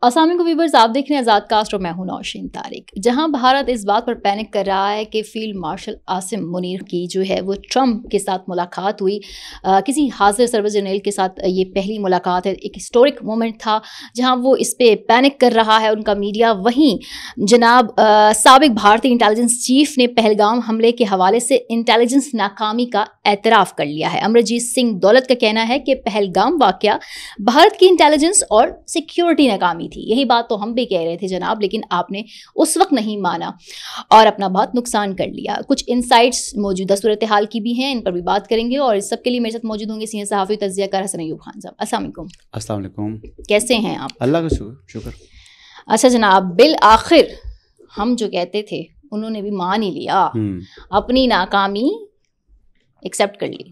السلام علیکم ویورز، آپ دیکھ رہے ہیں آزاد کاسٹ اور میں ہوں نوشین طارق. جہاں بھارت اس بات پر پینک کر رہا ہے کہ فیلڈ مارشل عاصم منیر کی جو ہے وہ ٹرمپ کے ساتھ ملاقات ہوئی. کسی حاضر سروس جرنیل کے ساتھ یہ پہلی ملاقات ہے. ایک ہسٹورک مومنٹ تھا جہاں وہ اس پہ پینک کر رہا ہے ان کا میڈیا. وہیں جناب سابق بھارتی انٹیلیجنس چیف نے پہلگام حملے کے حوالے سے انٹیلیجنس ناکامی کا اعتراف کر لیا ہے. امرجیت سنگھ دولت کا کہنا ہے کہ پہلگام واقعہ بھارت کی انٹیلیجنس اور سیکیورٹی ناکامی تھی. یہی بات تو ہم بھی کہہ رہے تھے جناب، لیکن آپ نے اس وقت نہیں مانا اور اپنا بہت نقصان کر لیا. کچھ انسائٹس موجودہ صورتحال کی بھی ہیں، ان پر بھی بات کریں گے. اور اس سب کے لیے میرے ساتھ موجود ہوں گے سینئر صحافی تجزیہ کار حسن ایوب خان صاحب. السلام علیکم. السلام علیکم. کیسے ہیں آپ؟ اللہ کا شکر. اچھا جناب، بالآخر ہم جو کہتے تھے انہوں نے بھی مان ہی لیا، اپنی ناکامی ایکسیپٹ کر لی.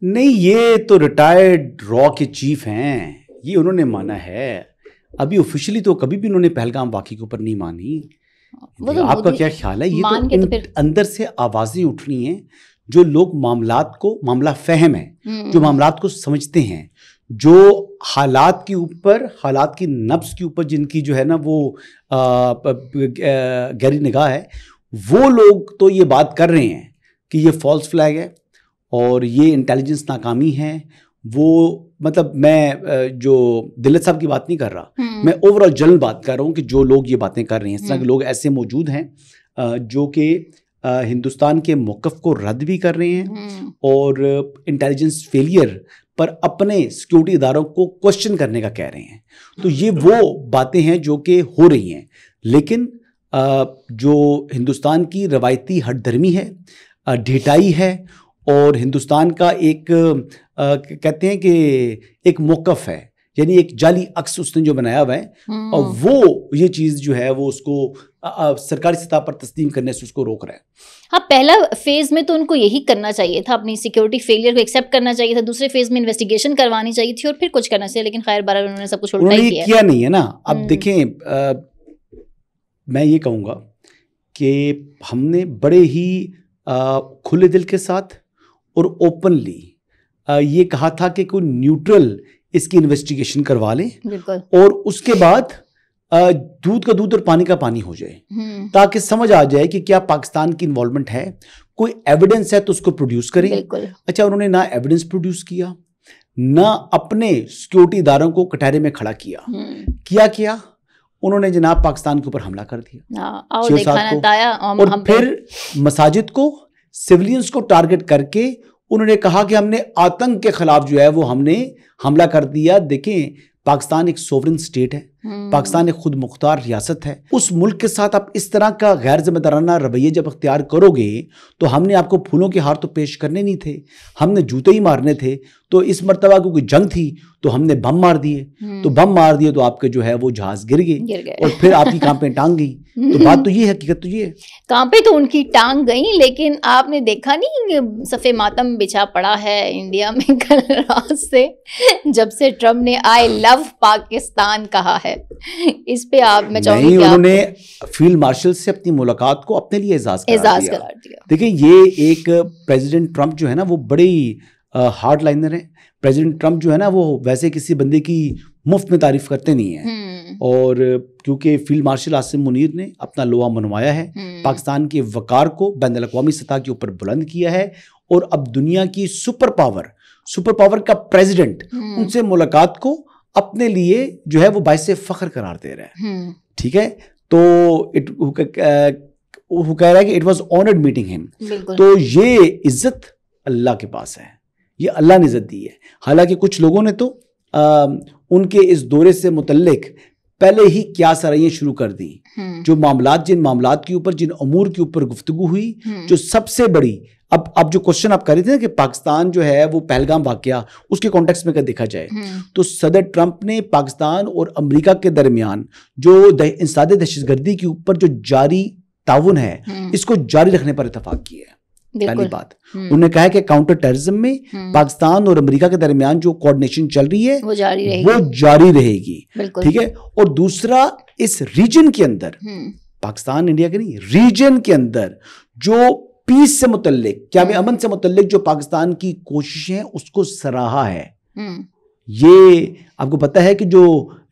نہیں، یہ تو ریٹائرڈ را کے چیف ہیں، یہ انہوں نے مانا ہے. ابھی آفیشلی تو کبھی بھی انہوں نے پہلگام واقعے کے اوپر نہیں مانی. آپ کا کیا خیال ہے؟ یہ تو اندر سے آوازیں اٹھنی ہیں. جو لوگ معاملہ فہم ہے، جو معاملات کو سمجھتے ہیں، جو حالات کے اوپر، حالات کی نبض کے اوپر جن کی جو ہے نا وہ گہری نگاہ ہے، وہ لوگ تو یہ بات کر رہے ہیں کہ یہ فالس فلیگ ہے اور یہ انٹیلیجنس ناکامی ہے. وہ مطلب میں جو دلت صاحب کی بات نہیں کر رہا، میں اوور آل جنرل بات کر رہا ہوں کہ جو لوگ یہ باتیں کر رہے ہیں، اس طرح کے لوگ ایسے موجود ہیں جو کہ ہندوستان کے موقف کو رد بھی کر رہے ہیں اور انٹیلیجنس فیلئر پر اپنے سیکیورٹی اداروں کو کوشچن کرنے کا کہہ رہے ہیں. تو یہ وہ باتیں ہیں جو کہ ہو رہی ہیں. لیکن جو ہندوستان کی روایتی ہٹ دھرمی ہے، ڈھیٹائی ہے، اور ہندوستان کا ایک کہتے ہیں کہ ایک موقف ہے، یعنی ایک جعلی عکس اس نے جو بنایا ہوا ہے، اور وہ یہ چیز جو ہے وہ اس کو سرکاری سطح پر تسلیم کرنے سے اس کو روک رہا ہے. ہاں، پہلا فیز میں تو ان کو یہی کرنا چاہیے تھا، اپنی سیکیورٹی فیلئر کو ایکسیپٹ کرنا چاہیے تھا. دوسرے فیز میں انویسٹیگیشن کروانی چاہیے تھی اور پھر کچھ کرنا چاہیے. لیکن خیر بہرحال انہوں نے سب کچھ الٹا ہی کیا نہیں ہے نا. اب دیکھیں، میں یہ کہوں گا کہ ہم نے بڑے ہی کھلے دل کے ساتھ اور اوپنلی یہ کہا تھا کہ کوئی نیوٹرل اس کی انویسٹیگیشن کروا لیں اور اس کے بعد دودھ کا دودھ اور پانی کا پانی ہو جائے، تاکہ سمجھ آ جائے کہ کیا پاکستان کی انوالومنٹ ہے. کوئی ایویڈنس ہے تو اس کو پروڈیوس کریں. اچھا، انہوں نے نہ ایویڈنس پروڈیوس کیا، نہ اپنے سیکیورٹی اداروں کو کٹہرے میں کھڑا کیا انہوں نے جناب پاکستان کے اوپر حملہ کر دیا 6-7 کو، اور پھر مساجد کو، سیولینز کو ٹارگٹ کر کے انہوں نے کہا کہ ہم نے آتنک کے خلاف جو ہے وہ ہم نے حملہ کر دیا. دیکھیں، پاکستان ایک سوورن اسٹیٹ ہے، پاکستان ایک خود مختار ریاست ہے. اس ملک کے ساتھ آپ اس طرح کا غیر ذمہ دارانہ رویہ جب اختیار کرو گے تو ہم نے آپ کو پھولوں کے ہار تو پیش کرنے نہیں تھے، ہم نے جوتے ہی مارنے تھے. تو اس مرتبہ کیونکہ جنگ تھی تو ہم نے بم مار دیے، تو آپ کے جو ہے وہ جہاز گر گئے اور پھر آپ کی کانپیں ٹانگ گئی. تو بات تو یہ حقیقت تو یہ ہے، کانپیں تو ان کی ٹانگ گئیں. لیکن آپ نے دیکھا نہیں صفے ماتم بچھا پڑا ہے انڈیا میں کل رات سے، جب سے ٹرمپ نے آئی لو پاکستان کہا ہے. اس پہ آپ میں چاہوں گی کہ انہوں نے فیلڈ مارشل سے اپنی ملاقات کو اپنے لیے اعزاز قرار دیا. دیکھیں، یہ ایک پریزیڈنٹ ٹرمپ جو ہے نا وہ بڑی ہارڈ لائنر ہے. پریزیڈنٹ ٹرمپ جو ہے نا وہ ویسے کسی بندے کی مفت میں تعریف کرتے نہیں ہیں، اور کیونکہ فیلڈ مارشل عاصم منیر نے اپنا لوا منوایا ہے، پاکستان کے وقار کو بین الاقوامی سطح کے اوپر بلند کیا ہے، اور اب دنیا کی سپر پاور کا پریزیڈنٹ ان سے ملاقات کو اپنے لیے جو ہے وہ باعث فخر قرار دے رہا ہے. ٹھیک ہے، تو وہ کہہ رہا ہے کہ اٹ واز آنرڈ میٹنگ ہم. تو یہ عزت اللہ کے پاس ہے، یہ اللہ نے عزت دی ہے. حالانکہ کچھ لوگوں نے تو ان کے اس دورے سے متعلق پہلے ہی کیا سرائیاں شروع کر دی. جو جن معاملات کے اوپر، جن امور کے اوپر گفتگو ہوئی، جو سب سے بڑی اب جو کوشچن آپ کر رہے تھے نا کہ پاکستان جو ہے وہ پہلگام واقعہ اس کے کانٹیکسٹ میں اگر دیکھا جائے تو صدر ٹرمپ نے پاکستان اور امریکہ کے درمیان جو انسداد دہشت گردی کے اوپر جو جاری تعاون ہے اس کو جاری رکھنے پر اتفاق کیا ہے. پہلی بات انہوں نے کہا ہے کہ کاؤنٹر ٹیررزم میں پاکستان اور امریکہ کے درمیان جو کوآرڈینیشن چل رہی ہے وہ جاری رہے گی. ٹھیک ہے، اور دوسرا اس ریجن کے اندر، پاکستان انڈیا کے نہیں، ریجن کے اندر جو پیس سے متعلق، قیام امن سے متعلق جو پاکستان کی کوششیں اس کو سراہا ہے. یہ آپ کو پتہ ہے کہ جو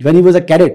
when he was a cadet,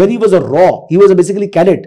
when he was a raw, he was a basically cadet,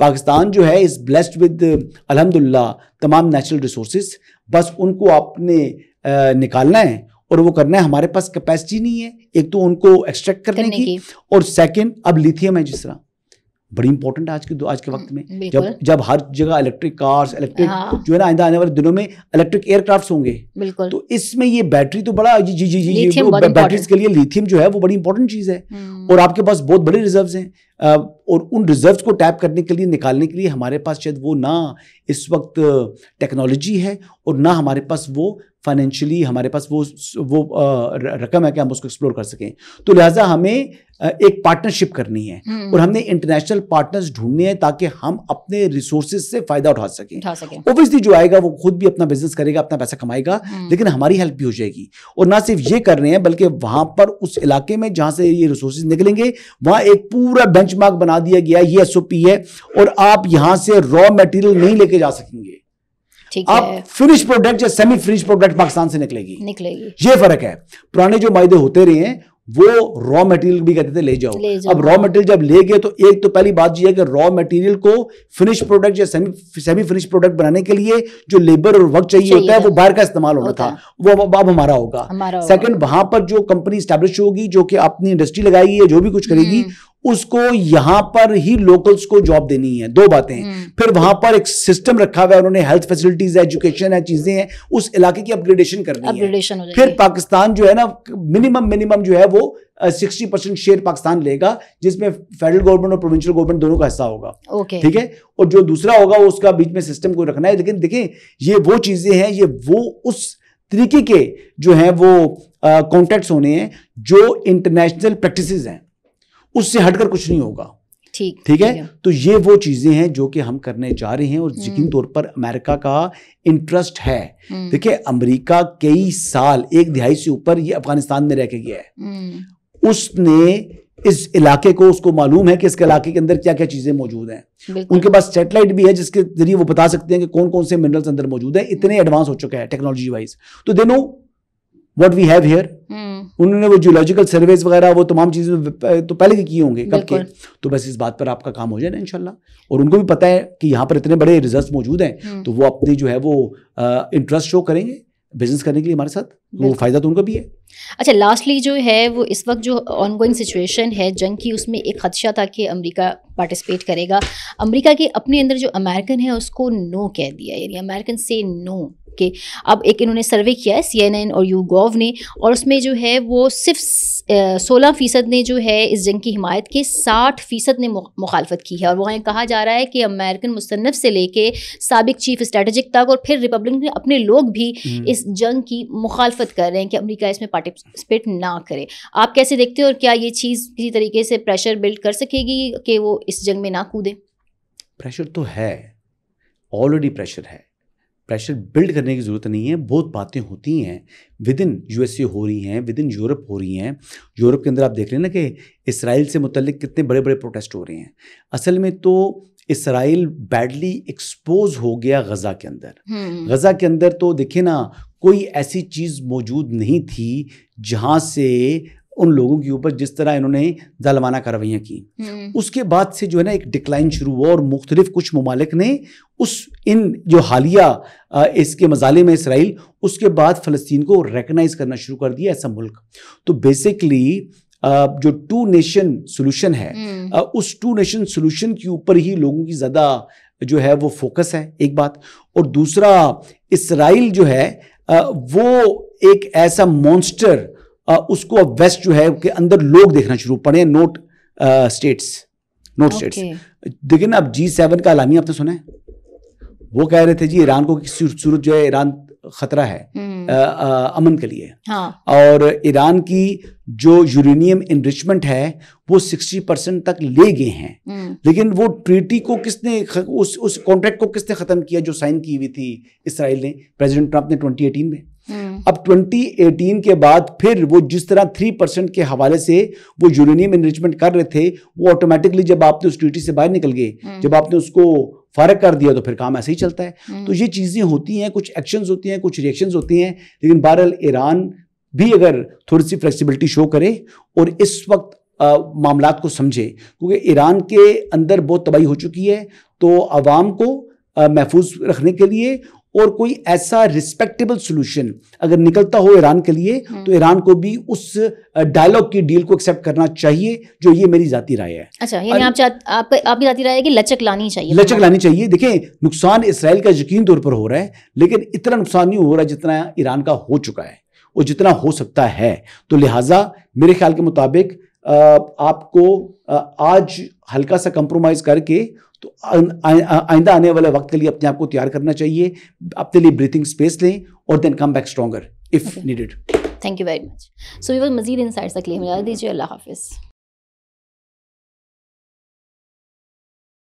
Pakistan جو ہے از بلیسڈ ود الحمدللہ تمام نیچرل ریسورسز، بس ان کو آپ نے نکالنا ہے اور وہ کرنا ہے. ہمارے پاس کیپیسٹی نہیں ہے ایک تو ان کو ایکسٹریکٹ کرنے کی، اور سیکنڈ اب لیتھیم ہے جس طرح بڑی امپورٹنٹ ہے آج کے وقت میں، جب ہر جگہ الیکٹرک کارز، الیکٹرک جو ہے نا آئندہ آنے والے دنوں میں الیکٹرک ایئر کرافٹس ہوں گے، تو اس میں یہ بیٹری تو بڑا بیٹریز کے لیے لیتھیم جو ہے وہ بڑی امپورٹنٹ چیز ہے. اور آپ کے پاس بہت بڑے ریزروز ہیں، اور ان ریزروز کو ٹیپ کرنے کے لیے نکالنے کے لیے ہمارے پاس شاید وہ نہ اس وقت ٹیکنالوجی ہے اور نہ ہمارے پاس وہ فائنینشلی ہمارے پاس وہ رقم ہے کہ ہم اس کو ایکسپلور کر سکیں. تو لہٰذا ہمیں ایک پارٹنرشپ کرنی ہے اور ہم نے انٹرنیشنل پارٹنرز ڈھونڈنے ہیں تاکہ ہم اپنے ریسورسز سے فائدہ اٹھا سکیں. اوبویسلی جو آئے گا وہ خود بھی اپنا بزنس کرے گا، اپنا پیسہ کمائے گا، لیکن ہماری ہیلپ بھی ہو جائے گی. اور نہ صرف یہ کر رہے ہیں بلکہ وہاں پر اس علاقے میں جہاں سے یہ ریسورسز نکلیں گے وہاں ایک پورا بینچ مارک بنا دیا گیا، یہ SOP ہے، اور آپ یہاں سے را میٹیریل نہیں لے کے جا سکیں گے. آپ فنش پروڈکٹ یا سیمی فنش پروڈکٹ پاکستان سے نکلے گی. یہ فرق ہے. پرانے جو معاہدے ہوتے رہے ہیں وہ را میٹیریل بھی کہتے تھے لے جاؤ. اب را میٹیریل جب لے گئے تو ایک تو پہلی بات یہ ہے کہ را میٹیریل کو فنش پروڈکٹ یا سیمی فنش پروڈکٹ بنانے کے لیے جو لیبر اور وقت چاہیے ہوتا ہے وہ باہر کا استعمال ہونا تھا، وہ اب ہمارا ہوگا. سیکنڈ، وہاں پر جو کمپنی اسٹیبلش ہوگی جو کہ اپنی انڈسٹری لگائے گی یا جو بھی کچھ کرے گی اس کو یہاں پر ہی لوکلز کو جاب دینی ہے. دو باتیں. پھر وہاں پر ایک سسٹم رکھا ہوا ہے انہوں نے، ہیلتھ فیسلٹیز ہے، ایجوکیشن ہے، چیزیں ہیں، اس علاقے کی اپگریڈیشن کرنی ہے. پھر پاکستان جو ہے نا منیمم جو ہے وہ 60% شیئر پاکستان لے گا جس میں فیڈرل گورنمنٹ اور پروونشل گورنمنٹ دونوں کا حصہ ہوگا. ٹھیک ہے. اور جو دوسرا ہوگا اس کا بیچ میں سسٹم کو رکھنا ہے. لیکن دیکھیں یہ وہ چیزیں ہیں، یہ وہ اس طریقے کے جو ہیں وہ کانٹیکٹس ہونے ہیں جو انٹرنیشنل پریکٹسز ہیں، اس سے ہٹ کر کچھ نہیں ہوگا. ٹھیک ہے. تو یہ وہ چیزیں ہیں جو کہ ہم کرنے جا رہے ہیں اور یقینی طور پر امریکہ کا انٹرسٹ ہے. دیکھیں امریکہ کئی سال، 1 دہائی سے اوپر یہ افغانستان میں رہ کے گیا ہے. اس نے اس علاقے کو، اس کو معلوم ہے کہ اس کے علاقے کے اندر کیا کیا چیزیں موجود ہیں. ان کے پاس سیٹلائٹ بھی ہے جس کے ذریعے وہ بتا سکتے ہیں کہ کون کون سے منرلز اندر موجود ہیں. اتنے ایڈوانس ہو چکا ہے ٹیکنالوجی وائز. تو they know what we have here. انہوں نے وہ جیولوجیکل سرویز وغیرہ وہ تمام چیزیں تو پہلے کے کیے ہوں گے کب کے. تو بس اس بات پر آپ کا کام ہو جائے نا انشاءاللہ. اور ان کو بھی پتہ ہے کہ یہاں پر اتنے بڑے ریزلٹس موجود ہیں تو وہ اپنی جو ہے وہ انٹرسٹ شو کریں گے بزنس کرنے کے لیے ہمارے ساتھ. وہ فائدہ تو ان کا بھی ہے. اچھا لاسٹلی جو ہے وہ اس وقت جو آن گوئنگ سچویشن ہے جنگ کی، اس میں ایک خدشہ تھا کہ امریکہ پارٹیسپیٹ کرے گا. امریکہ کے اپنے اندر جو امریکن ہے اس کو نو کہہ دیا، یعنی امریکن سے نو. کہ اب ایک انہوں نے سروے کیا ہے CNN اور YouGov نے، اور اس میں جو ہے وہ صرف 16% نے جو ہے اس جنگ کی حمایت کی، 60% نے مخالفت کی ہے. اور وہاں کہا جا رہا ہے کہ امریکن مصنف سے لے کے سابق چیف اسٹریٹجک تک اور پھر ریپبلکن اپنے لوگ بھی اس جنگ کی مخالفت کر رہے ہیں کہ امریکہ اس میں پارٹیسپیٹ نہ کرے. آپ کیسے دیکھتے ہو اور کیا یہ چیز کسی طریقے سے پریشر بلڈ کر سکے گی کہ وہ اس جنگ میں نہ کودیں؟ پریشر تو ہے، آلریڈی پریشر ہے. پریشر بلڈ کرنے کی ضرورت نہیں ہے. بہت باتیں ہوتی ہیں ود ان USA ہو رہی ہیں، ود ان یورپ ہو رہی ہیں. یورپ کے اندر آپ دیکھ رہے ہیں نا کہ اسرائیل سے متعلق کتنے بڑے بڑے پروٹیسٹ ہو رہے ہیں. اصل میں تو اسرائیل بیڈلی ایکسپوز ہو گیا غزہ کے اندر. غزہ کے اندر تو دیکھیں نا کوئی ایسی چیز موجود نہیں تھی جہاں سے ان لوگوں کے اوپر جس طرح انہوں نے ظالمانہ کارروائیاں کی. اس کے بعد سے جو ہے نا ایک ڈکلائن شروع ہوا اور مختلف کچھ ممالک نے ان جو حالیہ اس کے مظالم میں اسرائیل، اس کے بعد فلسطین کو ریکگنائز کرنا شروع کر دیا ایسا ملک. تو بیسکلی جو 2 نیشن سولوشن ہے، اس 2 نیشن سولوشن کے اوپر ہی لوگوں کی زیادہ جو ہے وہ فوکس ہے ایک بات. اور دوسرا اسرائیل جو ہے وہ ایک ایسا مونسٹر، اس کو اب ویسٹ جو ہے کہ اندر لوگ دیکھنا شروع پڑے، نوٹ اسٹیٹس. دیکھیں نا اب G7 کا اعلامیہ آپ نے سنا ہے. وہ کہہ رہے تھے جی ایران کو کسی صورت جو ہے ایران خطرہ ہے امن کے لیے. اور ایران کی جو یورینیم انریچمنٹ ہے وہ 60% تک لے گئے ہیں. لیکن وہ ٹریٹی کو کس نے، اس کانٹریکٹ کو کس نے ختم کیا جو سائن کی ہوئی تھی اسرائیل نے، پریزیڈنٹ ٹرمپ نے 2018 میں. اب 2018 کے بعد پھر وہ جس طرح 3% کے حوالے سے وہ یورینیم انریچمنٹ کر رہے تھے، وہ آٹومیٹکلی جب آپ نے اس ٹریٹی سے باہر نکل گئے، جب آپ نے اس کو فارغ کر دیا تو پھر کام ایسے ہی چلتا ہے. تو یہ چیزیں ہوتی ہیں، کچھ ایکشنز ہوتی ہیں، کچھ ریئیکشنز ہوتی ہیں. لیکن بہرحال ایران بھی اگر تھوڑی سی فلیکسیبلٹی شو کرے اور اس وقت معاملات کو سمجھے، کیونکہ ایران کے اندر بہت تباہی ہو چکی ہے، تو عوام کو محفوظ رکھنے کے لیے اور کوئی ایسا رسپیکٹیبل سولوشن اگر نکلتا ہو ایران کے لیے تو ایران کو بھی اس ڈائلاگ کی ڈیل کو ایکسیپٹ کرنا چاہیے، جو یہ میری ذاتی رائے ہے. اچھا، یعنی آپ کی ذاتی رائے ہے کہ لچک لانی چاہیے. لچک لانی چاہیے. دیکھیں نقصان اسرائیل کا یقین طور پر ہو رہا ہے، لیکن اتنا نقصان نہیں ہو رہا جتنا ایران کا ہو چکا ہے اور جتنا ہو سکتا ہے. تو لہٰذا میرے خیال کے مطابق آپ کو آج ہلکا سا کمپرومائز کر کے تو آئندہ آنے والے وقت کے لیے اپنے آپ کو تیار کرنا چاہیے، اپنے لیے بریتھنگ اسپیس لیں اور then come back stronger if needed. Thank you very much. So مزید انسائٹس کے لیے مجھے دیجیے. اللہ حافظ.